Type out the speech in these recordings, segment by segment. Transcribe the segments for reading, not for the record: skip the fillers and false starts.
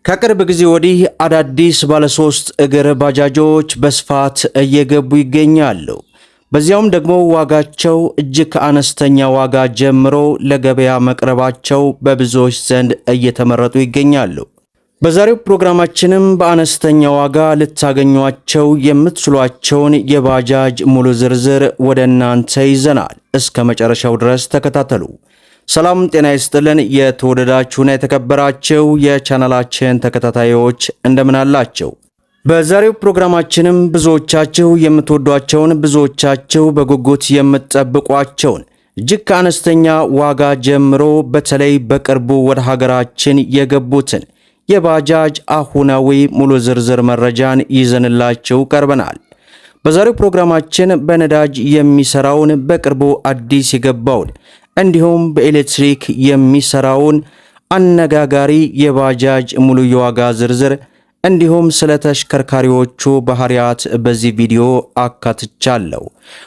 ከቅርብ ጊዜ ወዲህ አዳዲስ ባለሶስት እግር ባጃጆች በስፋት እየገቡ ይገኛሉ። በዚያውም ደግሞ ዋጋቸው እጅግ ከአነስተኛ ዋጋ ጀምሮ ለገበያ መቅረባቸው በብዙዎች ዘንድ እየተመረጡ ይገኛሉ። በዛሬው ፕሮግራማችንም በአነስተኛ ዋጋ ልታገኟቸው የምትችሏቸውን የባጃጅ ሙሉ ዝርዝር ወደ እናንተ ይዘናል። እስከ መጨረሻው ድረስ ተከታተሉ። ሰላም ጤና ይስጥልን። የተወደዳችሁና የተከበራችሁ የቻናላችን ተከታታዮች እንደምን አላችሁ? በዛሬው ፕሮግራማችንም ብዙዎቻችሁ የምትወዷቸውን ብዙዎቻችሁ በጉጉት የምትጠብቋቸውን እጅግ ከአነስተኛ ዋጋ ጀምሮ በተለይ በቅርቡ ወደ ሀገራችን የገቡትን የባጃጅ አሁናዊ ሙሉ ዝርዝር መረጃን ይዘንላችሁ ቀርበናል። በዛሬው ፕሮግራማችን በነዳጅ የሚሰራውን በቅርቡ አዲስ የገባውን እንዲሁም በኤሌክትሪክ የሚሰራውን አነጋጋሪ የባጃጅ ሙሉ የዋጋ ዝርዝር እንዲሁም ስለ ተሽከርካሪዎቹ ባህሪያት በዚህ ቪዲዮ አካትቻለሁ።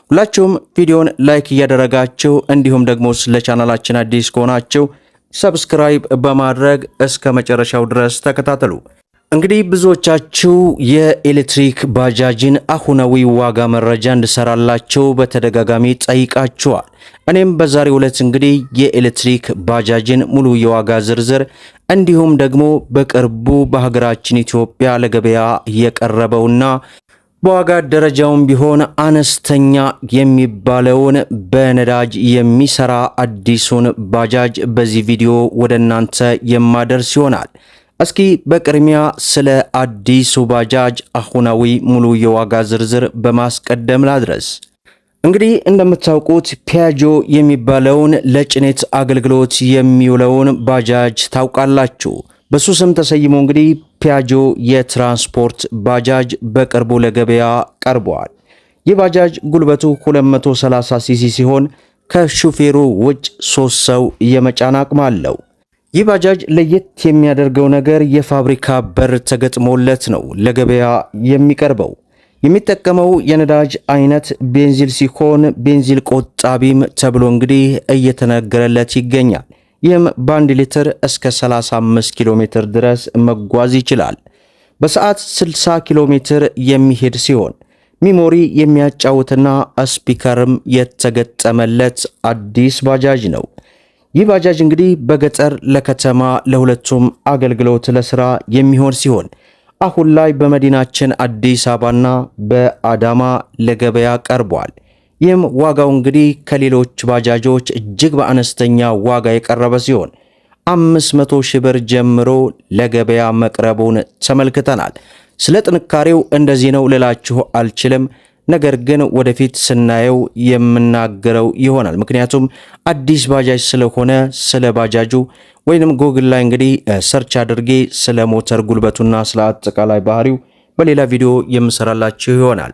ሁላችሁም ቪዲዮን ላይክ እያደረጋችሁ እንዲሁም ደግሞ ስለ ቻናላችን አዲስ ከሆናችሁ ሰብስክራይብ በማድረግ እስከ መጨረሻው ድረስ ተከታተሉ። እንግዲህ ብዙዎቻችሁ የኤሌክትሪክ ባጃጅን አሁናዊ ዋጋ መረጃ እንድሰራላችሁ በተደጋጋሚ ጠይቃችኋል። እኔም በዛሬው ዕለት እንግዲህ የኤሌክትሪክ ባጃጅን ሙሉ የዋጋ ዝርዝር እንዲሁም ደግሞ በቅርቡ በሀገራችን ኢትዮጵያ ለገበያ የቀረበውና በዋጋ ደረጃውም ቢሆን አነስተኛ የሚባለውን በነዳጅ የሚሰራ አዲሱን ባጃጅ በዚህ ቪዲዮ ወደ እናንተ የማደርስ ይሆናል። እስኪ በቅድሚያ ስለ አዲሱ ባጃጅ አሁናዊ ሙሉ የዋጋ ዝርዝር በማስቀደም ላድረስ። እንግዲህ እንደምታውቁት ፒያጆ የሚባለውን ለጭነት አገልግሎት የሚውለውን ባጃጅ ታውቃላችሁ። በሱ ስም ተሰይሞ እንግዲህ ፒያጆ የትራንስፖርት ባጃጅ በቅርቡ ለገበያ ቀርቧል። ይህ ባጃጅ ጉልበቱ 230 ሲሲ ሲሆን ከሹፌሩ ውጭ 3 ሰው የመጫን አቅም አለው። ይህ ባጃጅ ለየት የሚያደርገው ነገር የፋብሪካ በር ተገጥሞለት ነው ለገበያ የሚቀርበው። የሚጠቀመው የነዳጅ አይነት ቤንዚል ሲሆን ቤንዚል ቆጣቢም ተብሎ እንግዲህ እየተነገረለት ይገኛል። ይህም በ1 ሊትር እስከ 35 ኪሎ ሜትር ድረስ መጓዝ ይችላል። በሰዓት 60 ኪሎ ሜትር የሚሄድ ሲሆን ሚሞሪ የሚያጫውትና ስፒከርም የተገጠመለት አዲስ ባጃጅ ነው። ይህ ባጃጅ እንግዲህ በገጠር ለከተማ ለሁለቱም አገልግሎት ለስራ የሚሆን ሲሆን አሁን ላይ በመዲናችን አዲስ አበባና በአዳማ ለገበያ ቀርቧል። ይህም ዋጋው እንግዲህ ከሌሎች ባጃጆች እጅግ በአነስተኛ ዋጋ የቀረበ ሲሆን 500 ሺህ ብር ጀምሮ ለገበያ መቅረቡን ተመልክተናል። ስለ ጥንካሬው እንደዚህ ነው ልላችሁ አልችልም። ነገር ግን ወደፊት ስናየው የምናገረው ይሆናል። ምክንያቱም አዲስ ባጃጅ ስለሆነ ስለ ባጃጁ ወይንም ጎግል ላይ እንግዲህ ሰርች አድርጌ ስለ ሞተር ጉልበቱና ስለ አጠቃላይ ባህሪው በሌላ ቪዲዮ የምሰራላችሁ ይሆናል።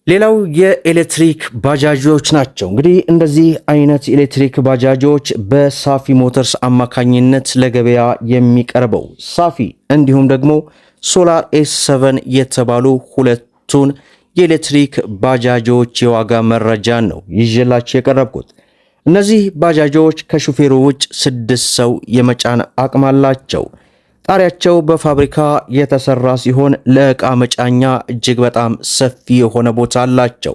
ሌላው የኤሌክትሪክ ባጃጆች ናቸው። እንግዲህ እንደዚህ አይነት ኤሌክትሪክ ባጃጆች በሳፊ ሞተርስ አማካኝነት ለገበያ የሚቀርበው ሳፊ እንዲሁም ደግሞ ሶላር ኤስ7 የተባሉ ሁለቱን የኤሌክትሪክ ባጃጆች የዋጋ መረጃን ነው ይዤላችሁ የቀረብኩት። እነዚህ ባጃጆች ከሹፌሩ ውጭ 6 ሰው የመጫን አቅም አላቸው። ጣሪያቸው በፋብሪካ የተሰራ ሲሆን ለዕቃ መጫኛ እጅግ በጣም ሰፊ የሆነ ቦታ አላቸው።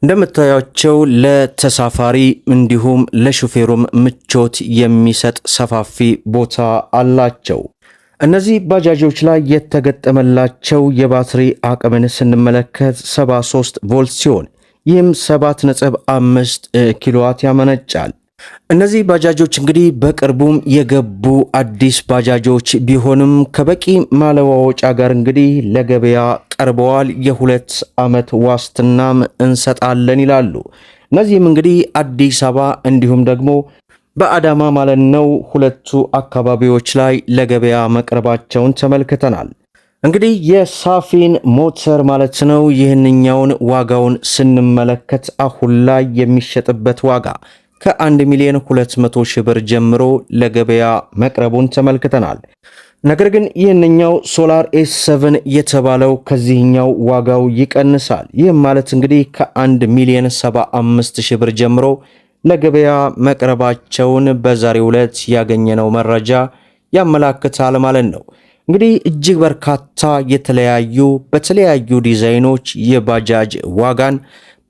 እንደምታዩቸው ለተሳፋሪ እንዲሁም ለሹፌሩም ምቾት የሚሰጥ ሰፋፊ ቦታ አላቸው። እነዚህ ባጃጆች ላይ የተገጠመላቸው የባትሪ አቅምን ስንመለከት 73 ቮልት ሲሆን ይህም 7.5 ኪሎዋት ያመነጫል። እነዚህ ባጃጆች እንግዲህ በቅርቡም የገቡ አዲስ ባጃጆች ቢሆንም ከበቂ ማለዋወጫ ጋር እንግዲህ ለገበያ ቀርበዋል። የ2 ዓመት ዋስትናም እንሰጣለን ይላሉ። እነዚህም እንግዲህ አዲስ አበባ እንዲሁም ደግሞ በአዳማ ማለት ነው ሁለቱ አካባቢዎች ላይ ለገበያ መቅረባቸውን ተመልክተናል። እንግዲህ የሳፊን ሞተር ማለት ነው ይህንኛውን ዋጋውን ስንመለከት አሁን ላይ የሚሸጥበት ዋጋ ከ1,200,000 ብር ጀምሮ ለገበያ መቅረቡን ተመልክተናል። ነገር ግን ይህንኛው ሶላር ኤስ7 የተባለው ከዚህኛው ዋጋው ይቀንሳል። ይህም ማለት እንግዲህ ከ1,075,000 ብር ጀምሮ ለገበያ መቅረባቸውን በዛሬው ዕለት ያገኘነው መረጃ ያመላክታል ማለት ነው። እንግዲህ እጅግ በርካታ በተለያዩ ዲዛይኖች የባጃጅ ዋጋን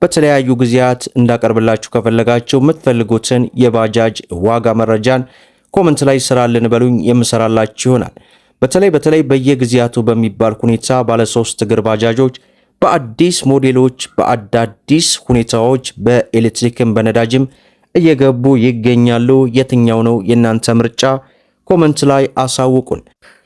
በተለያዩ ጊዜያት እንዳቀርብላችሁ ከፈለጋችሁ የምትፈልጉትን የባጃጅ ዋጋ መረጃን ኮመንት ላይ ስራልን በሉኝ የምሰራላችሁ ይሆናል። በተለይ በየጊዜያቱ በሚባል ሁኔታ ባለ 3 እግር ባጃጆች በአዲስ ሞዴሎች በአዳዲስ ሁኔታዎች በኤሌክትሪክም በነዳጅም እየገቡ ይገኛሉ። የትኛው ነው የናንተ ምርጫ? ኮመንት ላይ አሳውቁን።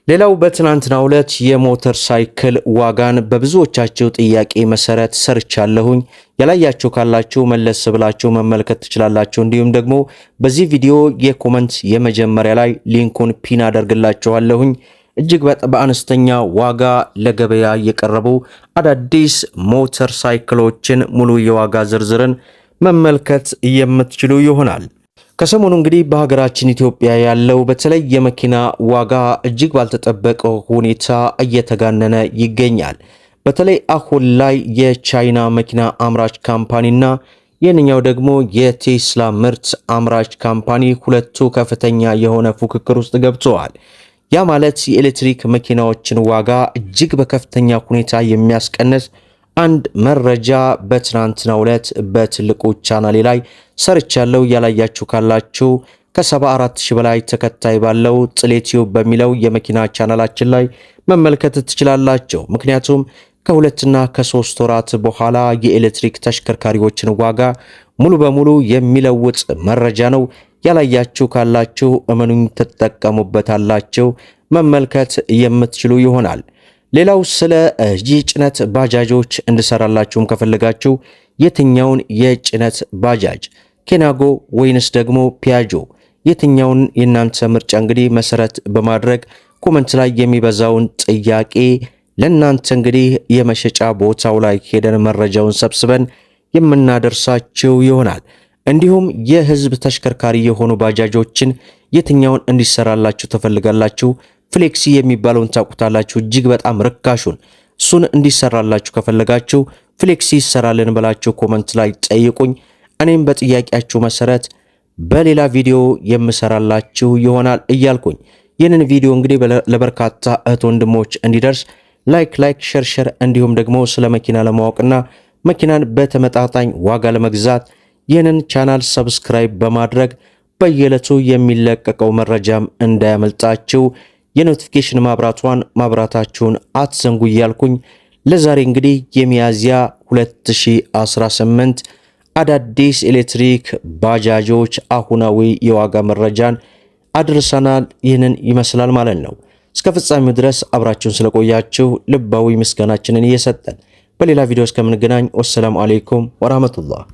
ሌላው በትናንትናው ዕለት የሞተር ሳይክል ዋጋን በብዙዎቻችሁ ጥያቄ መሰረት ሰርቻለሁኝ። ያላያችሁ ካላችሁ መለስ ብላችሁ መመልከት ትችላላችሁ። እንዲሁም ደግሞ በዚህ ቪዲዮ የኮመንት የመጀመሪያ ላይ ሊንኩን ፒን አደርግላችኋለሁኝ። እጅግ በአነስተኛ ዋጋ ለገበያ የቀረቡ አዳዲስ ሞተር ሳይክሎችን ሙሉ የዋጋ ዝርዝርን መመልከት የምትችሉ ይሆናል። ከሰሞኑ እንግዲህ በሀገራችን ኢትዮጵያ ያለው በተለይ የመኪና ዋጋ እጅግ ባልተጠበቀ ሁኔታ እየተጋነነ ይገኛል። በተለይ አሁን ላይ የቻይና መኪና አምራች ካምፓኒና የኛው ደግሞ የቴስላ ምርት አምራች ካምፓኒ ሁለቱ ከፍተኛ የሆነ ፉክክር ውስጥ ገብተዋል። ያ ማለት የኤሌክትሪክ መኪናዎችን ዋጋ እጅግ በከፍተኛ ሁኔታ የሚያስቀንስ አንድ መረጃ በትናንትናው ዕለት በትልቁ ቻናሌ ላይ ሰርቻለሁ። ያላያችሁ ካላችሁ ከ74000 በላይ ተከታይ ባለው ጥሌቲዩብ በሚለው የመኪና ቻናላችን ላይ መመልከት ትችላላችሁ። ምክንያቱም ከ2 እና ከ3 ወራት በኋላ የኤሌክትሪክ ተሽከርካሪዎችን ዋጋ ሙሉ በሙሉ የሚለውጥ መረጃ ነው። ያላያችሁ ካላችሁ እመኑኝ ተጠቀሙበታላችሁ፣ መመልከት የምትችሉ ይሆናል። ሌላው ስለ የጭነት ባጃጆች እንድሰራላችሁም ከፈለጋችሁ የትኛውን የጭነት ባጃጅ ኬናጎ ወይንስ ደግሞ ፒያጆ የትኛውን የናንተ ምርጫ እንግዲህ መሰረት በማድረግ ኮመንት ላይ የሚበዛውን ጥያቄ ለናንተ እንግዲህ የመሸጫ ቦታው ላይ ሄደን መረጃውን ሰብስበን የምናደርሳችሁ ይሆናል። እንዲሁም የህዝብ ተሽከርካሪ የሆኑ ባጃጆችን የትኛውን እንዲሰራላችሁ ተፈልጋላችሁ? ፍሌክሲ የሚባለውን ታውቁታላችሁ፣ እጅግ በጣም ርካሹን እሱን እንዲሰራላችሁ ከፈለጋችሁ ፍሌክሲ ይሰራልን ብላችሁ ኮመንት ላይ ጠይቁኝ። እኔም በጥያቄያችሁ መሰረት በሌላ ቪዲዮ የምሰራላችሁ ይሆናል እያልኩኝ ይህንን ቪዲዮ እንግዲህ ለበርካታ እህት ወንድሞች እንዲደርስ ላይክ ሸር እንዲሁም ደግሞ ስለ መኪና ለማወቅና መኪናን በተመጣጣኝ ዋጋ ለመግዛት ይህንን ቻናል ሰብስክራይብ በማድረግ በየዕለቱ የሚለቀቀው መረጃም እንዳያመልጣችሁ የኖቲፊኬሽን ማብራታችሁን አትዘንጉ እያልኩኝ ለዛሬ እንግዲህ የሚያዝያ 2018 አዳዲስ ኤሌክትሪክ ባጃጆች አሁናዊ የዋጋ መረጃን አድርሰናል። ይህንን ይመስላል ማለት ነው። እስከ ፍጻሜው ድረስ አብራችሁን ስለቆያችሁ ልባዊ ምስጋናችንን እየሰጠን በሌላ ቪዲዮ እስከምንገናኝ ወሰላሙ አለይኩም ወራህመቱላህ።